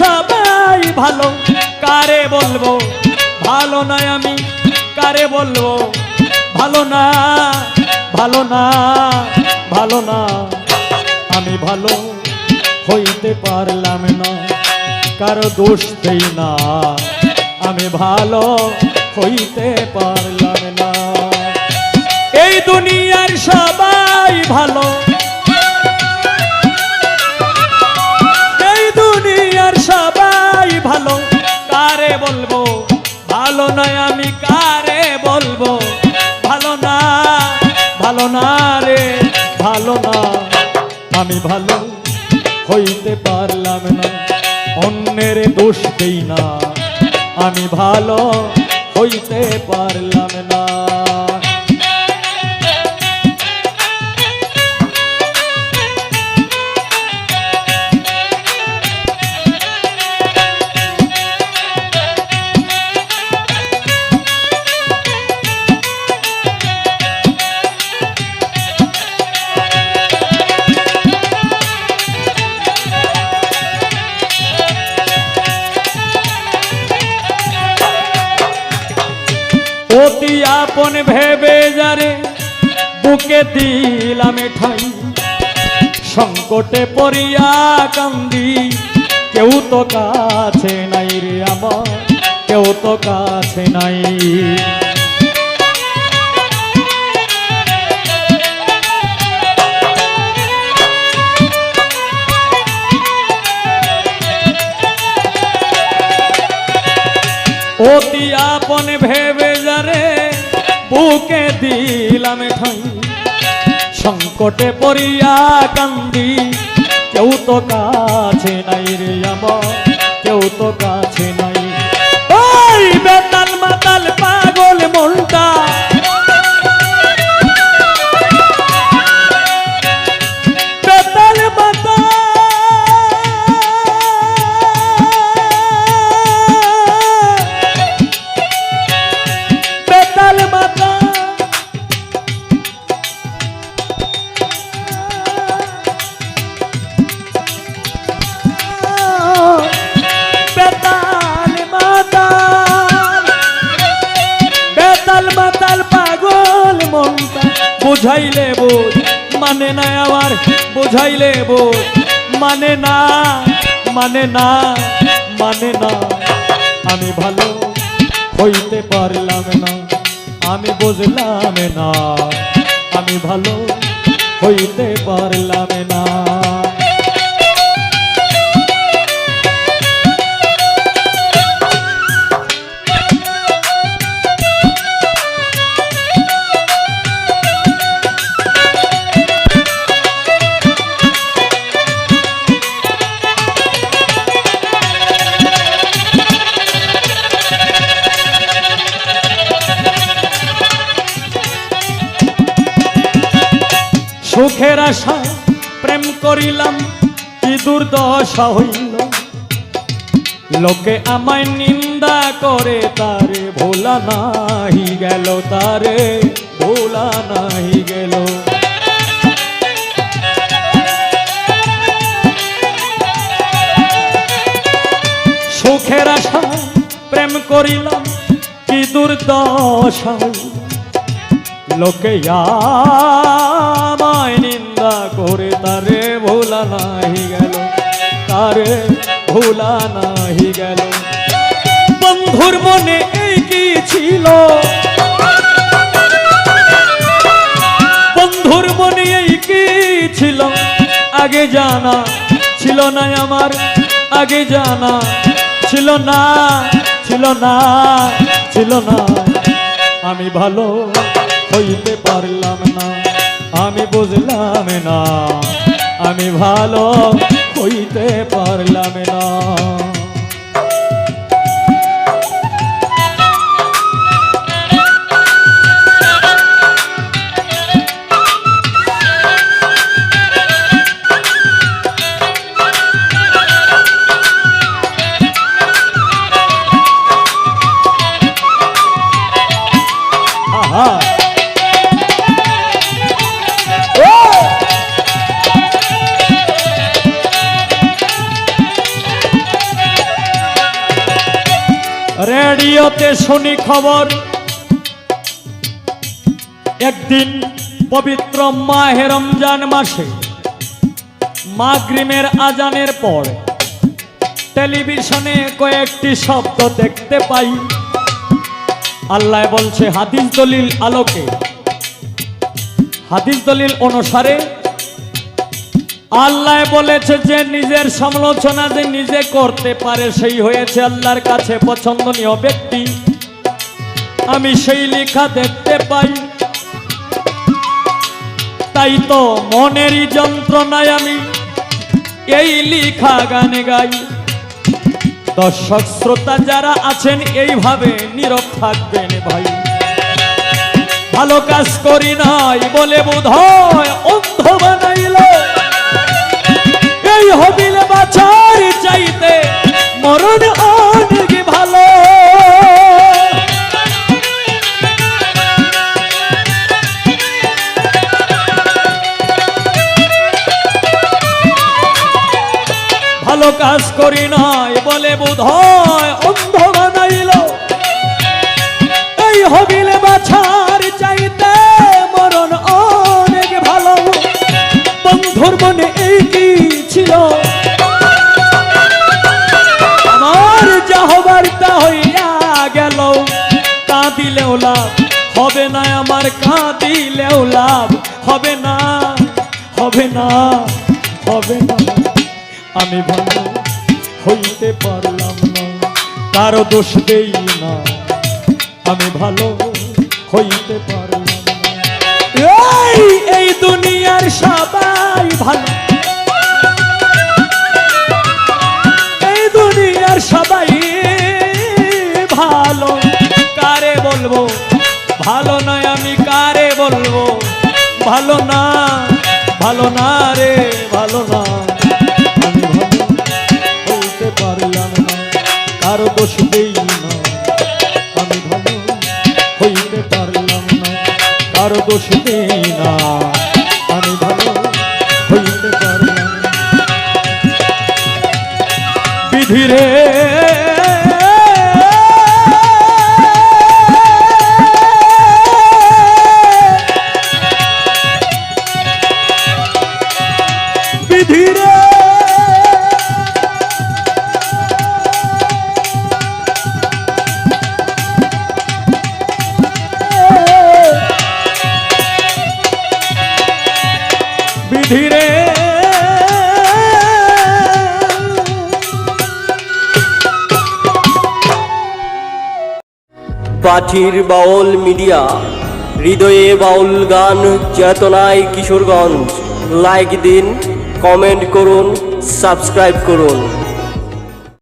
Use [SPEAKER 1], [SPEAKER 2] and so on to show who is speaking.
[SPEAKER 1] সবাই ভালো, কারে বলবো ভালো নয় আমি, কারে বলবো ভালো না, ভালো না, ভালো না। আমি ভালো হইতে পারলাম না, কারো দোষ দেই না, আমি ভালো হইতে পারলাম না। এই দুনিয়ার সবাই ভালো, এই দুনিয়ার সবাই ভালো, কারে বলবো ভালো নয় আমি, কারে বলবো ভালো না, ভালো না রে, ভালো না। আমি ভালো হইতে পারলাম না, অন্যের দোষ দেই না, আমি ভালো হইতে পারলাম না। অতি আপন ভেবে যারে বুকে দিলাম ঠাই, সংকটে পড়িয়া কান্দি, কেউ তো কাছে নাই রে আমার, কেউ তো কাছে নাই। অতি আপন ভেবে যারে বুকে দিলাম ঠাই, সংকটে পড়িয়া কান্দি, কেউ তো কাছে নাই রে আমার, কেউ তো কাছে নাই। ওই বেতাল মাতাল পাগল মনটা, বেতাল মাতাল বুঝাইলে বোঝ মানে না আমার, বুঝাইলে বোঝ মানে না, মানে না, মানে না। আমি ভালো হইতে পারলাম না, আমি বুঝলাম না, আমি ভালো হইতে পারলাম না। সুখের আশায় প্রেম করিলাম, কি দুর্দশা হইল, লোকে আমায় নিন্দা করে, তারে ভোলা নাহি গেল, তারে ভোলা নাহি গেল। সুখের আশায় প্রেম করিলাম, কি দুর্দশা হইল, লোকে আমায় নিন্দা করে, তারে ভোলা নাহি গেল, তারে ভোলা নাহি গেল। বন্ধুর মনে এই কি ছিল, বন্ধুর মনে এই কি ছিল, আগে জানা ছিল না আমার, আগে জানা ছিল না, ছিল না, ছিল না। আমি ভালো হইতে পারলাম না, আমি বুঝলাম না, আমি ভালো হইতে পারলাম না। রেডিওতে শুনি খবর, একদিন পবিত্র মাহে রমজান মাসে মাগরিবের আজানের পর টেলিভিশনে কয়েকটি শব্দ দেখতে পাই। আল্লাহ বলছে হাদিস দলিল আলোকে, হাদিস দলিল অনুসারে আল্লাহ বলেছে যে নিজের সমালোচনা যে নিজে করতে পারে সেই হয়েছে আল্লাহর কাছে পছন্দনীয় ব্যক্তি। আমি সেই লেখা দেখতে পাই, তাই তো মনেরই যন্ত্রণায় আমি এই লেখা গানে গাই। দর্শক শ্রোতা যারা আছেন এইভাবে নীরব থাকবেন ভাই। ভালো কাজ করি নাই বলে বোধহয় অন্ধ বানাইল, এই হবিলে বাছার চাইতে মরণ অনেক ভালো। ভালো কাজ করি নাই বলে বোধহয় অন্ধ বানাইল, এই হবিলে বাছার চাইতে মরণ অনেক ভালো। বন্ধুর মনে এই কি ছিল, আমার যা হবার তা হইয়া গেল। কাঁদিলেও লাভ হবে না, আমার কাঁদিলেও লাভ হবে না, হবে না, হবে না। আমি ভালো হইতে পারলাম না, কারো দোষ দেই না, আমি ভালো হইতে পারলাম না। এই দুনিয়ার সবাই ভালো, এই দুনিয়ার সবাই ভালো, কারে বলবো ভালো নয়, আমি কারে বলবো ভালো না, ভালো না রে, ভালো না। আমি ভালো হইতে পারলাম না, কারো দোষ দেই না, আমি ভালো হইতে পারলাম না, কারো দোষ দেই না, আমি ভালো হইতে পারলাম না। বিধি রে বিধি রে ধীরে
[SPEAKER 2] পাঠির বাউল মিডিয়া, হৃদয়ে বাউল গান, চেতনায় কিশোরগঞ্জ। লাইক দিন, কমেন্ট করুন, সাবস্ক্রাইব করুন।